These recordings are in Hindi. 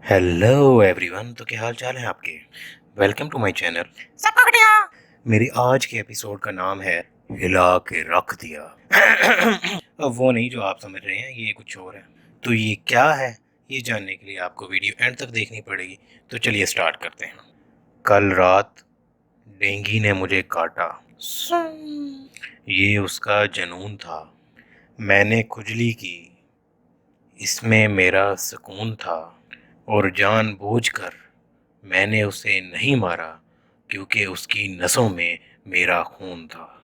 Hello everyone. तो क्या हाल चाल है आपके। Welcome to my channel. सब बढ़िया। मेरी आज के एपिसोड का नाम है हिला के रख दिया। अब वो नहीं जो आप समझ रहे हैं, ये कुछ और है। तो ये क्या है, ये जानने के लिए आपको वीडियो एंड तक देखनी पड़ेगी। तो चलिए स्टार्ट करते हैं। कल रात डेंगी ने मुझे काटा। ये उसका जुनून था। मैंने खुजली की, इसमें मेरा सुकून था। और जानबूझकर मैंने उसे नहीं मारा क्योंकि उसकी नसों में मेरा खून था।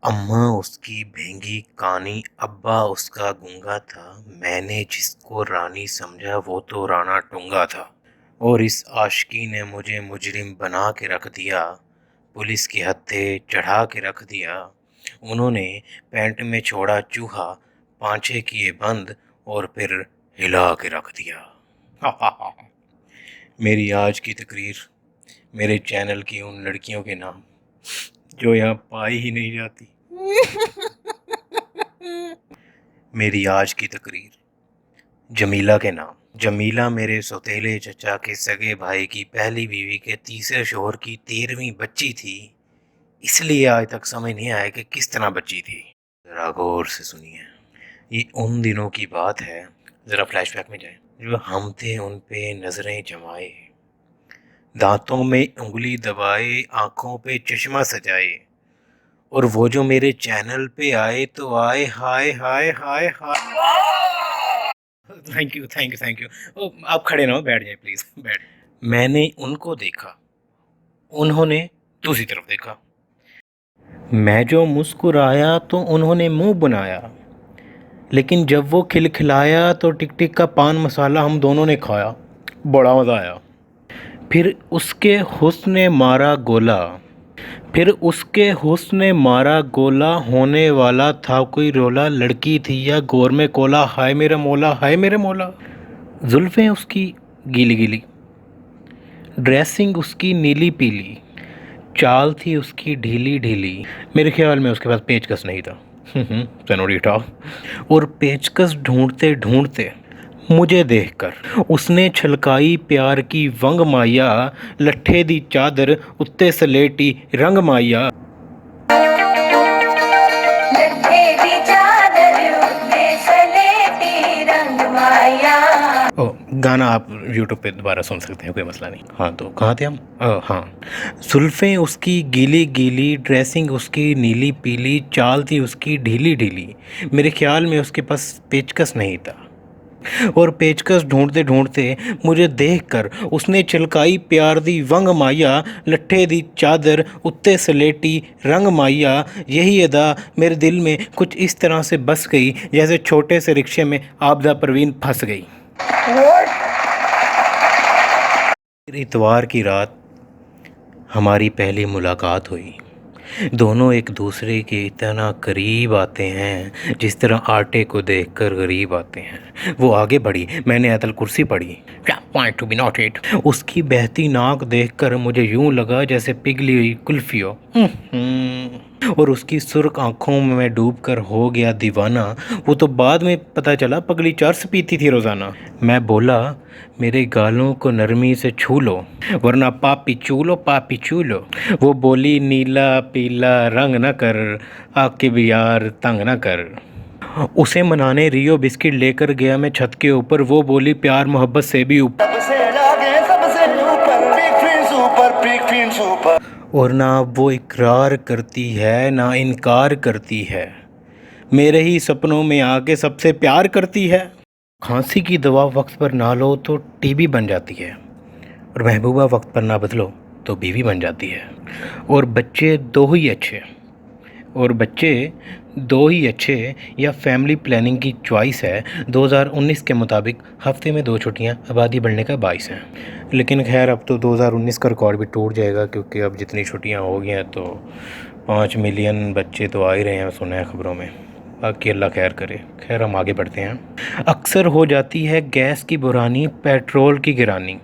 अम्मा उसकी भेंगी कानी, अब्बा उसका गूंगा था। मैंने जिसको रानी समझा वो तो राणा टूंगा था। और इस आशिकी ने मुझे मुजरिम बना के रख दिया, पुलिस के हत्थे चढ़ा के रख दिया। उन्होंने पैंट में छोड़ा चूहा, पांचे किए बंद और फिर हिला के रख दिया। मेरी आज की तकरीर मेरे चैनल की उन लड़कियों के नाम जो यहाँ पाई ही नहीं जाती। मेरी आज की तकरीर जमीला के नाम। जमीला मेरे सौतेले चचा के सगे भाई की पहली बीवी के तीसरे शोहर की 13वीं बच्ची थी। इसलिए आज तक समझ नहीं आया कि किस तरह बच्ची थी। जरा गौर से सुनिए। ये उन दिनों की बात है, जरा फ्लैशबैक में जाए, जो हम थे उन पे नजरें जमाए, दांतों में उंगली दबाए, आंखों पे चश्मा सजाए। और वो जो मेरे चैनल पे आए तो आए, hi hi hi hi. Thank you thank you thank you. ओ, आप खड़े ना हो, बैठ जाए प्लीज, बैठ। मैंने उनको देखा, उन्होंने दूसरी तरफ देखा। मैं जो मुस्कुराया तो उन्होंने मुंह बनाया, लेकिन जब वो खिलखिलाया तो टिक टिक का पान मसाला हम दोनों ने खाया। बड़ा मज़ा आया। फिर उसके हुस्न ने मारा गोला, फिर उसके हुस्न ने मारा गोला, होने वाला था कोई रोला। लड़की थी या गोर में कोला, हाय मेरा मौला हाय मेरे मौला। जुल्फ़ें उसकी गीली गीली, ड्रेसिंग उसकी नीली पीली, चाल थी उसकी ढीली ढीली। मेरे ख्याल में उसके पास पेचकस नहीं था। सेनोरिटा। और पेचकस ढूंढते ढूंढते मुझे देखकर उसने छलकाई प्यार की वंग माया, लट्ठे दी चादर उत्ते सलेटी रंग माया। ओ, गाना आप यूट्यूब पे दोबारा सुन सकते हैं, कोई मसला नहीं। हाँ, तो कहाँ थे हम। हाँ। जुल्फ़ें उसकी गीली गीली, ड्रेसिंग उसकी नीली पीली, चाल थी उसकी ढीली ढीली। मेरे ख्याल में उसके पास पेचकस नहीं था। और पेचकस ढूंढते ढूंढते मुझे देखकर उसने चिलकाई प्यार दी वंग माया, लट्ठे दी चादर उत्ते सलेटी रंग माया। यही अदा मेरे दिल में कुछ इस तरह से बस गई जैसे छोटे से रिक्शे में आबदा परवीन फंस गई। इतवार की रात हमारी पहली मुलाकात हुई। दोनों एक दूसरे के इतना करीब आते हैं जिस तरह आटे को देखकर गरीब आते हैं। वो आगे बढ़ी, मैंने आयतल कुर्सी पढ़ी। Point to be noted. उसकी बहती नाक देखकर मुझे यूं लगा जैसे पिघली हुई कुल्फी हो। और उसकी सुर्ख आंखों में मैं डूबकर हो गया दीवाना। वो तो बाद में पता चला पगली चर्स पीती थी रोज़ाना। मैं बोला, मेरे गालों को नरमी से छू लो वरना पापी चूलो पापी चूलो। वो बोली, नीला पीला रंग न कर, आके भी यार तंग न कर। उसे मनाने रियो बिस्किट लेकर गया मैं छत के ऊपर। वो बोली, प्यार मोहब्बत से भी ऊपर। और ना वो इकरार करती है ना इनकार करती है, मेरे ही सपनों में आके सबसे प्यार करती है। खांसी की दवा वक्त पर ना लो तो टीबी बन जाती है, और महबूबा वक्त पर ना बदलो तो बीवी बन जाती है। और बच्चे दो ही अच्छे, और बच्चे दो ही अच्छे या फैमिली प्लानिंग की चॉइस है। 2019 के मुताबिक हफ्ते में 2 छुट्टियां आबादी बढ़ने का बाइस हैं। लेकिन खैर, अब तो 2019 का रिकॉर्ड भी टूट जाएगा, क्योंकि अब जितनी छुट्टियां हो गई हैं तो 5 मिलियन बच्चे तो आ ही रहे हैं, सुना है खबरों में। बाकी अल्लाह खैर करे। खैर, हम आगे बढ़ते हैं। अक्सर हो जाती है गैस की बुरानी, पेट्रोल की गिरानी।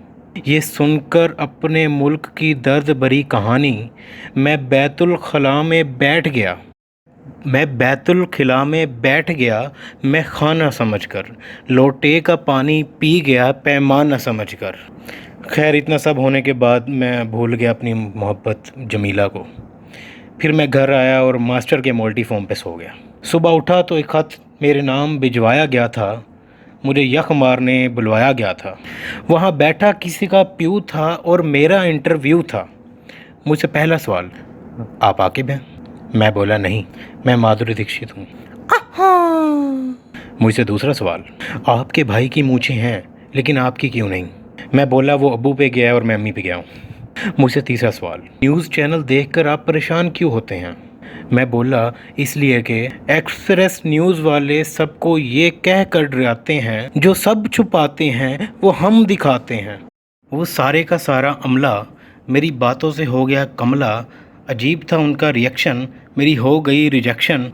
ये सुनकर अपने मुल्क की दर्द भरी कहानी मैं बैतुल खला में बैठ गया। मैं बैतुल खिला में बैठ गया, मैं खाना समझकर, लोटे का पानी पी गया पैमाना समझकर। खैर इतना सब होने के बाद मैं भूल गया अपनी मोहब्बत जमीला को। फिर मैं घर आया और मास्टर के मोल्टी फॉर्म पे सो गया। सुबह उठा तो एक ख़त मेरे नाम भिजवाया गया था, मुझे यख मारने बुलवाया गया था। वहाँ बैठा किसी का प्यू था और मेरा इंटरव्यू था। मुझसे पहला सवाल, आप आकिब हैं? मैं बोला नहीं, मैं माधुरी दीक्षित हूँ। मुझसे दूसरा सवाल, आपके भाई की मूछें हैं लेकिन आपकी क्यों नहीं? मैं बोला वो अब्बू पे गया है और मैं अम्मी पे गया हूँ। मुझसे तीसरा सवाल, न्यूज़ चैनल देखकर आप परेशान क्यों होते हैं? मैं बोला इसलिए कि एक्सप्रेस न्यूज़ वाले सबको ये कह कर डराते हैं, जो सब छुपाते हैं वो हम दिखाते हैं। वो सारे का सारा अमला मेरी बातों से हो गया कमला। अजीब था उनका रिएक्शन, मेरी हो गई रिजेक्शन।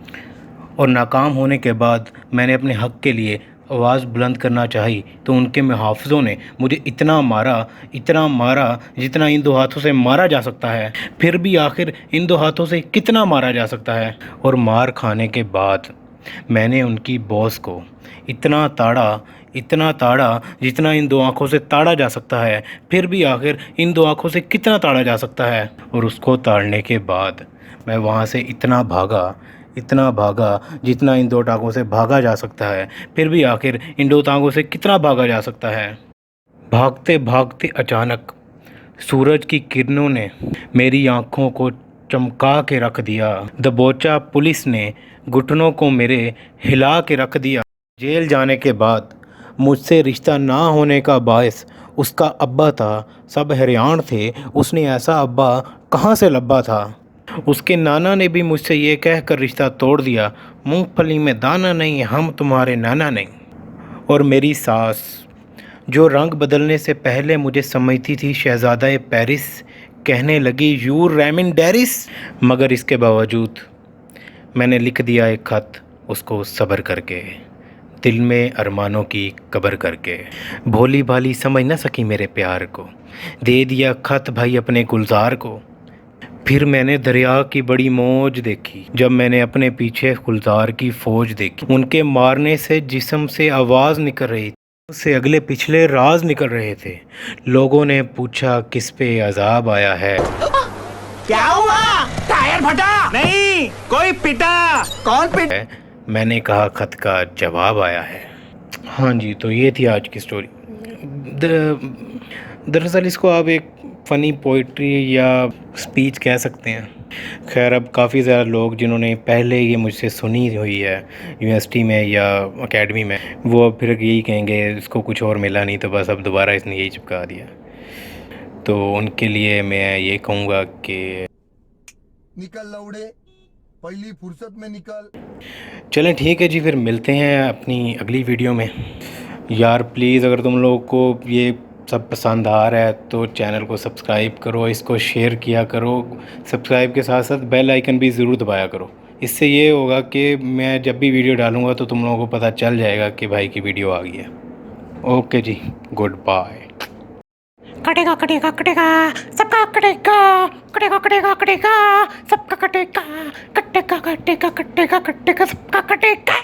और नाकाम होने के बाद मैंने अपने हक़ के लिए आवाज़ बुलंद करना चाही तो उनके मुहाफ़िज़ों ने मुझे इतना मारा जितना इन दो हाथों से मारा जा सकता है। फिर भी आखिर इन दो हाथों से कितना मारा जा सकता है? और मार खाने के बाद मैंने उनकी बॉस को इतना ताड़ा जितना इन दो आँखों से ताड़ा जा सकता है। फिर भी आखिर इन दो आँखों से कितना ताड़ा जा सकता है? और उसको ताड़ने के बाद मैं वहाँ से इतना भागा जितना इन दो टांगों से भागा जा सकता है। फिर भी आखिर इन दो टांगों से कितना भागा जा सकता है? भागते भागते अचानक सूरज की किरणों ने मेरी आँखों को चमका के रख दिया। दबोचा पुलिस ने घुटनों को मेरे हिला के रख दिया। जेल जाने के बाद मुझसे रिश्ता ना होने का बायस उसका अब्बा था। सब हैरान थे, उसने ऐसा अब्बा कहाँ से लब्बा था। उसके नाना ने भी मुझसे ये कह कर रिश्ता तोड़ दिया, मूंगफली में दाना नहीं, हम तुम्हारे नाना नहीं। और मेरी सास जो रंग बदलने से पहले मुझे समझती थी शहज़ादा पेरिस, कहने लगी यू रेमिन डेरिस। मगर इसके बावजूद मैंने लिख दिया एक ख़त उसको सब्र करके, दिल में अरमानों की कब्र करके। भोली भाली समझ न सकी मेरे प्यार को, दे दिया ख़त भाई अपने गुलजार को। फिर मैंने दरिया की बड़ी मौज देखी जब मैंने अपने पीछे गुलजार की फ़ौज देखी। उनके मारने से जिस्म से आवाज़ निकल रही थी, उससे अगले पिछले राज निकल रहे थे। लोगों ने पूछा किस पे अजाब आया है। क्या हुआ? टायर फटा? नहीं, कोई पिटा। कौन पिटा? मैंने कहा खत का जवाब आया है। हाँ जी, तो ये थी आज की स्टोरी। दरअसल इसको आप एक फ़नी पोइट्री या स्पीच कह सकते हैं। खैर अब काफ़ी ज़्यादा लोग जिन्होंने पहले ये मुझसे सुनी हुई है यूनिवर्सिटी में या एकेडमी में, वो अब फिर यही कहेंगे इसको कुछ और मिला नहीं तो बस अब दोबारा इसने यही चिपका दिया। तो उनके लिए मैं ये कहूँगा कि निकल लौड़े, पहली फुर्सत में निकल। चलें ठीक है जी, फिर मिलते हैं अपनी अगली वीडियो में। यार प्लीज़ अगर तुम लोगों को ये सब पसंद आ रहा है तो चैनल को सब्सक्राइब करो, इसको शेयर किया करो। सब्सक्राइब के साथ साथ बेल आइकन भी ज़रूर दबाया करो। इससे ये होगा कि मैं जब भी वीडियो डालूँगा तो तुम लोगों को पता चल जाएगा कि भाई की वीडियो आ गई है। ओके जी, गुड बाय। कटेगा कटेगा कटेगा सबका कटेगा, कटेगा कटेगा कटेगा सबका कटेगा, कटेगा कटेगा कटेगा कटेगा सबका कटेगा।